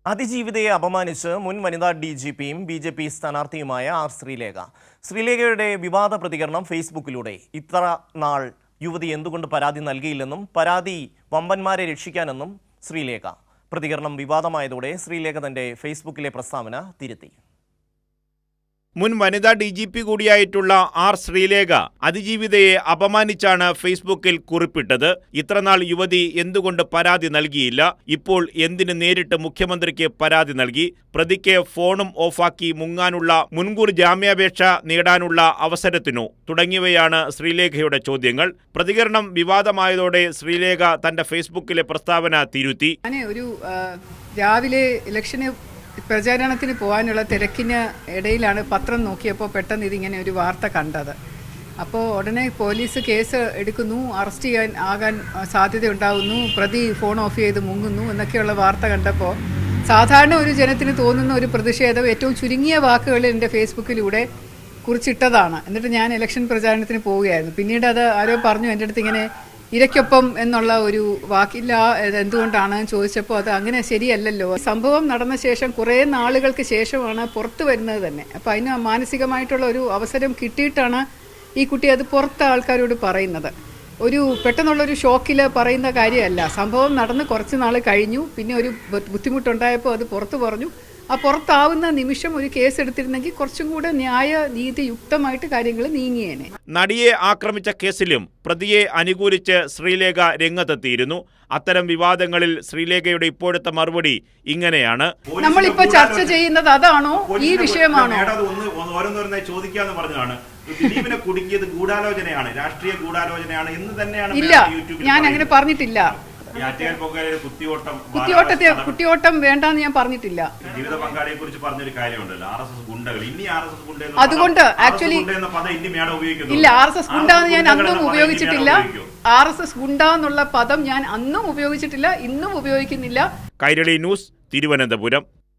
അതിജീവിതയെ അപമാനിച്ച് മുൻ വനിതാ DGPയും BJP സ്ഥാനാർത്ഥിയുമായ R Sreelekha. ശ്രീലേഖയുടെ വിവാദ പ്രതികരണം ഫേസ്ബുക്കിലൂടെ. ഇത്ര നാൾ യുവതി എന്തുകൊണ്ട് പരാതി നൽകിയില്ലെന്നും പരാതി വമ്പന്മാരെ രക്ഷിക്കാനെന്നും ശ്രീലേഖ. പ്രതികരണം വിവാദമായതോടെ ശ്രീലേഖ തന്റെ ഫേസ്ബുക്കിലെ പ്രസ്താവന തിരുത്തി. മുൻ വനിതാ DGP കൂടിയായിട്ടുള്ള ആർ ശ്രീലേഖ അതിജീവിതയെ അപമാനിച്ചാണ് ഫേസ്ബുക്കിൽ കുറിപ്പിട്ടത്. ഇത്രനാൾ യുവതി എന്തുകൊണ്ട് പരാതി നൽകിയില്ല, ഇപ്പോൾ എന്തിന് നേരിട്ട് മുഖ്യമന്ത്രിക്ക് പരാതി നൽകി, പ്രതിക്ക് ഫോണും ഓഫാക്കി മുങ്ങാനുള്ള മുൻകൂർ ജാമ്യാപേക്ഷ നേടാനുള്ള അവസരത്തിനോ തുടങ്ങിയവയാണ് ശ്രീലേഖയുടെ ചോദ്യങ്ങൾ. പ്രതികരണം വിവാദമായതോടെ ശ്രീലേഖ തന്റെ ഫേസ്ബുക്കിലെ പ്രസ്താവന തിരുത്തി. രാവിലെ ഇലക്ഷന് പ്രചാരണത്തിന് പോകാനുള്ള തിരക്കിന് ഇടയിലാണ് പത്രം നോക്കിയപ്പോൾ പെട്ടെന്ന് ഇതിങ്ങനെ ഒരു വാർത്ത കണ്ടത്. അപ്പോൾ ഉടനെ പോലീസ് കേസ് എടുക്കുന്നു, അറസ്റ്റ് ആകാൻ സാധ്യതയുണ്ടാകുന്നു, പ്രതി ഫോൺ ഓഫ് ചെയ്ത് മുങ്ങുന്നു എന്നൊക്കെയുള്ള വാർത്ത കണ്ടപ്പോൾ സാധാരണ ഒരു ജനത്തിന് തോന്നുന്ന ഒരു പ്രതിഷേധം ഏറ്റവും ചുരുങ്ങിയ വാക്കുകളിൽ എൻ്റെ ഫേസ്ബുക്കിലൂടെ കുറിച്ചിട്ടതാണ്. എന്നിട്ട് ഞാൻ ഇലക്ഷൻ പ്രചാരണത്തിന് പോവുകയായിരുന്നു. പിന്നീട് അത് ആരോ പറഞ്ഞു എൻ്റെ അടുത്ത് ഇങ്ങനെ ഇരയ്ക്കൊപ്പം എന്നുള്ള ഒരു വാക്കില്ല, എന്തുകൊണ്ടാണ് ചോദിച്ചപ്പോൾ അത് അങ്ങനെ ശരിയല്ലല്ലോ. സംഭവം നടന്ന ശേഷം കുറേ നാളുകൾക്ക് ശേഷമാണ് പുറത്തു വരുന്നത് തന്നെ. അപ്പോൾ അതിന് മാനസികമായിട്ടുള്ള ഒരു അവസരം കിട്ടിയിട്ടാണ് ഈ കുട്ടി അത് പുറത്ത് ആൾക്കാരോട് പറയുന്നത്. ഒരു പെട്ടെന്നുള്ളൊരു ഷോക്കിൽ പറയുന്ന കാര്യമല്ല. സംഭവം നടന്ന് കുറച്ച് നാൾ കഴിഞ്ഞു, പിന്നെ ഒരു ബുദ്ധിമുട്ടുണ്ടായപ്പോൾ അത് പുറത്തു പറഞ്ഞു. ആ പുറത്താവുന്ന നിമിഷം ഒരു കേസ് എടുത്തിരുന്നെങ്കിൽ കുറച്ചും കൂടെ നീതിയുക്തമായിട്ട് കാര്യങ്ങൾ നീങ്ങിയേനെ. നടിയെ ആക്രമിച്ച കേസിലും പ്രതിയെ അനുകൂലിച്ച് ശ്രീലേഖ രംഗത്തെത്തിയിരുന്നു. അത്തരം വിവാദങ്ങളിൽ ശ്രീലേഖയുടെ ഇപ്പോഴത്തെ മറുപടി ഇങ്ങനെയാണ്. നമ്മളിപ്പോ ചർച്ച ചെയ്യുന്നത് അതാണോ, ഈ വിഷയമാണോ? ചോദിക്കാന്ന് പറഞ്ഞതാണ്. ദിലീപിനെ കുടുക്കിയത് ഗൂഢാലോചനയാണ്, രാഷ്ട്രീയ ഗൂഢാലോചനയാണ് എന്ന് തന്നെയാണ്. ഇല്ല, ഞാൻ അങ്ങനെ പറഞ്ഞിട്ടില്ല. കുത്തിയോട്ടം വേണ്ടെന്ന് ഞാൻ പറഞ്ഞിട്ടില്ല. ജീവിത പങ്കാളിയെ കുറിച്ച് പറഞ്ഞൊരു കാര്യമുണ്ടല്ലോ, RSS ഗുണ്ടകൾ. ഇനി RSS ഗുണ്ട അതുകൊണ്ട് ആക്ച്വലി ഇല്ല, RSS ഗുണ്ട എന്ന് ഞാൻ അന്നും ഉപയോഗിച്ചിട്ടില്ല. RSS ഗുണ്ട എന്നുള്ള പദം ഞാൻ അന്നും ഉപയോഗിച്ചിട്ടില്ല, ഇന്നും ഉപയോഗിക്കുന്നില്ല. കൈരളി ന്യൂസ്, തിരുവനന്തപുരം.